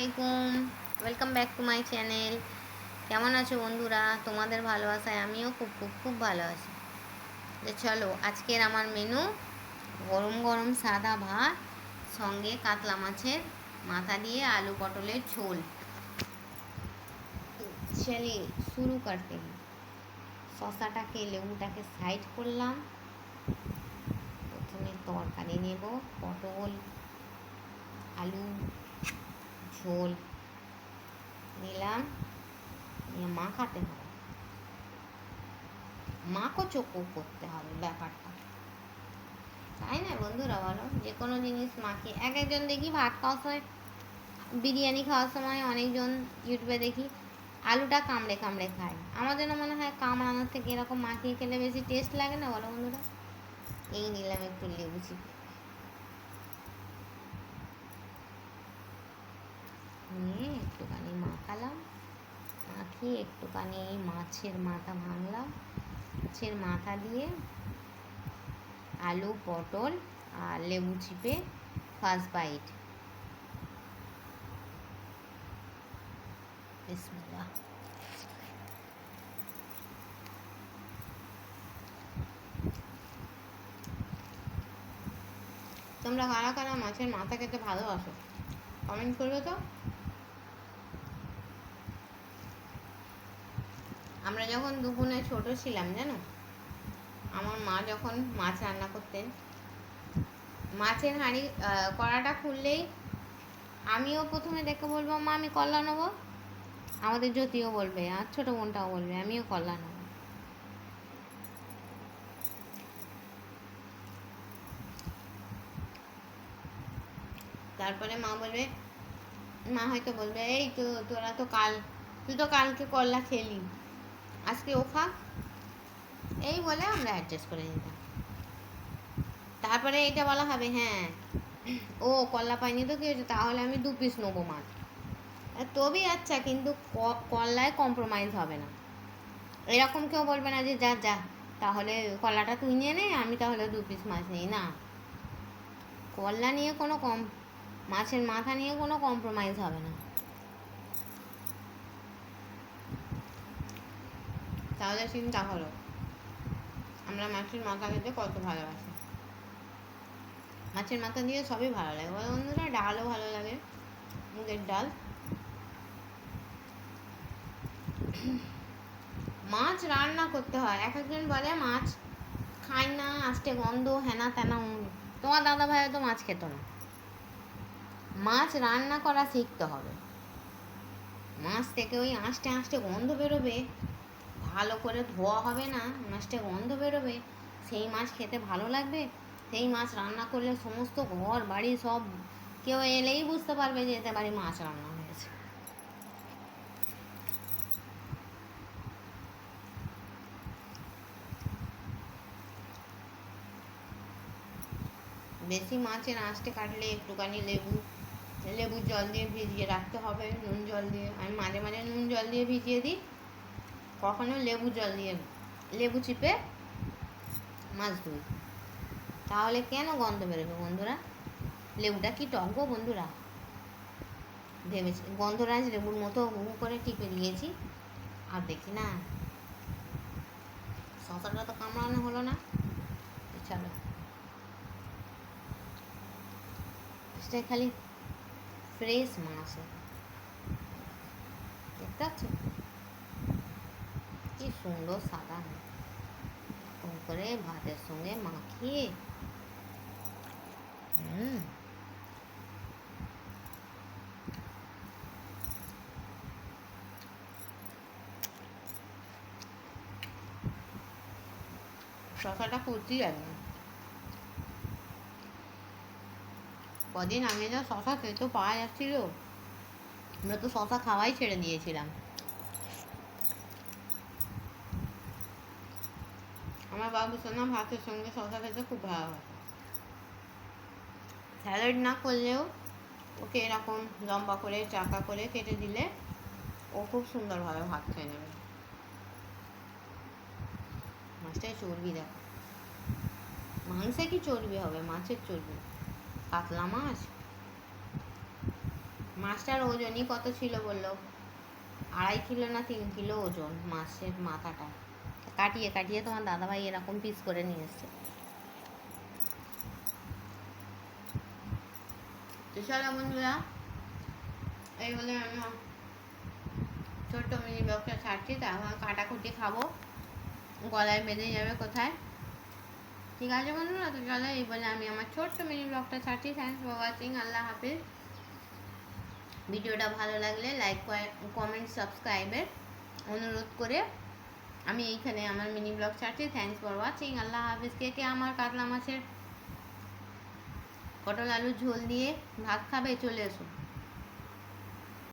আলাইকুম। Welcome back to my channel. কেমন আছো বন্ধুরা? তোমাদের ভালোবাসায় আমিও খুব খুব খুব ভালো আছি। যে চলো আজকের আমার মেনু গরম গরম সাদা ভাত, সঙ্গে কাতলা মাছের মাথা দিয়ে আলু পটলের ঝোল। চলিয়ে শুরু করতে हैं। শশাটাকে লেবুটাকে সাইড করলাম। প্রথমে তরকারি নেব, পটল আলু ঝোল নিলাম, নিয়ে মাখাতে হবে, মাখো চোখো করতে হবে ব্যাপারটা, তাই না বন্ধুরা? বলো, যে কোনো জিনিস মাখিয়ে এক একজন দেখি ভাত খাওয়ার সময়, বিরিয়ানি খাওয়ার সময় অনেকজন ইউটিউবে দেখি আলুটা কামড়ে কামড়ে খায়। আমার জন্য মনে হয় কামড়ানোর থেকে এরকম মাখিয়ে খেলে বেশি টেস্ট লাগে না, বলো বন্ধুরা? এই নিলাম একটু লেবু চিপে, নিয়ে একটুখানি মাখালাম, মাখিয়ে একটুখানি মাছের মাথা ভাঙলাম, মাছের মাথা দিয়ে আলু পটল আর লেবু চিপে ফার্স্ট বাইট। বিসমিল্লাহ। তোমরা কারা কারা মাছের মাথা খেতে ভালোবাসো কমেন্ট করবে তো। আমরা যখন দুপুরে ছোট ছিলাম জানো, আমার মা যখন মাছ রান্না করতেন, মাছের হাঁড়ি কড়াটা খুললেই আমিও প্রথমে দেখে বলবো মা আমি কল্লা নেবো, আমাদের জ্যোতিও বলবে আর ছোটো বোনটাও বলবে আমিও কল্লা নেবো। তারপরে মা বলবে, মা হয়তো বলবে এই তো তোরা তো তুই তো কালকে কল্লা খেলি, আজকে ও খা, এই বলে আমরা অ্যাডজাস্ট করে নিতাম। তারপরে এটা বলা হবে হ্যাঁ ও কল্লা পাইনি তো কি হয়েছে, তাহলে আমি 2 পিস নেবো মাছ, তবেই আচ্ছা, কিন্তু কল্লায় কম্প্রোমাইজ হবে না। এরকম কেউ বলবে না যে যা যা তাহলে কলাটা তুই নিয়ে নে, আমি তাহলে 2 পিস মাছ নিই না। কল্লা নিয়ে কোনো মাছের মাথা নিয়ে কোনো কম্প্রোমাইজ হবে না। তাহলে চিন্তা হলো আমরা মাছের মাথা খেতে কত ভালোবাসি। মাছের মাথা দিয়ে সবই ভালো লাগে বলো বন্ধুরা, ডালও ভালো লাগে, মুগের ডাল। মাছ রান্না করতে হয়, এক একজন বলে মাছ খাই না, আষ্টে গন্ধ, হেনা তেনা। তোমার দাদা ভাই তো মাছ খেত না। মাছ রান্না করা শিখতে হবে। মাছ থেকে ওই আষ্টে আষ্টে গন্ধ বেরোবে, ভালো করে ধোয়া হবে না, আষ্টে গন্ধ বেরোবে, সেই মাছ খেতে ভালো লাগবে। সেই মাছ রান্না করলে সমস্ত ঘর বাড়ি সব, কেউ এলেই বুঝতে পারবে যে এতে বাড়ি মাছ রান্না হয়েছে। বেশি মাছের আঁশটে কাটলে একটুখানি লেবুর জল দিয়ে ভিজিয়ে রাখতে হবে, নুন জল দিয়ে। আমি মাঝে মাঝে নুন জল দিয়ে ভিজিয়ে দিই, কখনো লেবু চিপে মাছ ধুই। তাহলে কেন গন্ধ বেরোবে বন্ধুরা? লেবুটা কি টক গো বন্ধুরা, ভেবেছি গন্ধরাজ লেবুর মতো করে টিপে দিয়েছি, আর দেখি না শশাটা তো কামড়ানো হলো না। চলো খালি ফ্রেশ মাছ, দেখতে পাচ্ছ কি সুন্দর সাদা, করে ভাতের সঙ্গে মাখিয়ে শশাটা কুচি একদম। কদিন আগে যা শশা খেতে পাওয়া যাচ্ছিল, আমরা তো শশা খাওয়াই ছেড়ে দিয়েছিলাম। আমার বাবু সোনা ভাতের সঙ্গে শশা খেতে খুব ভালোবাসে। স্যালাড না করলেও ওকে এরকম লম্বা করে চাকা করে কেটে দিলে ও খুব সুন্দরভাবে ভাত খেয়ে নেবে। মাছটায় চর্বি দেখো, মাংসে কি চর্বি হবে, মাছের চর্বি, কাতলা মাছ মাছটার ওজনই কত ছিল বললো, 2.5 কিলো না 3 কিলো ওজন মাছের মাথাটা। কাটিয়ে কাটিয়ে তোমার দাদাভাই এরকম পিস করে নিয়ে এসছে। তো চলো বন্ধুরা, এই বলে আমি ছোট্ট মিনি ব্লগটা ছাড়ছি। তারপর কাটাকুটি খাবো, গলায় বেঁধে যাবে কোথায়। ঠিক আছে বন্ধুরা, তো চলো এই বলে আমি আমার ছোট্ট মিনি ব্লগটা ছাড়ছি। Thanks for watching. আল্লাহ হাফিজ। ভিডিওটা ভালো লাগলে লাইক, কমেন্ট, সাবস্ক্রাইবের অনুরোধ করে আমি এইখানে আমার মিনি ব্লগ ছাড়ছি। Thanks for watching. আল্লাহ হাফিজ। কে কে আমার কাতলা মাছের পটল আলুর ঝোল দিয়ে ভাত খাবে চলে এসো।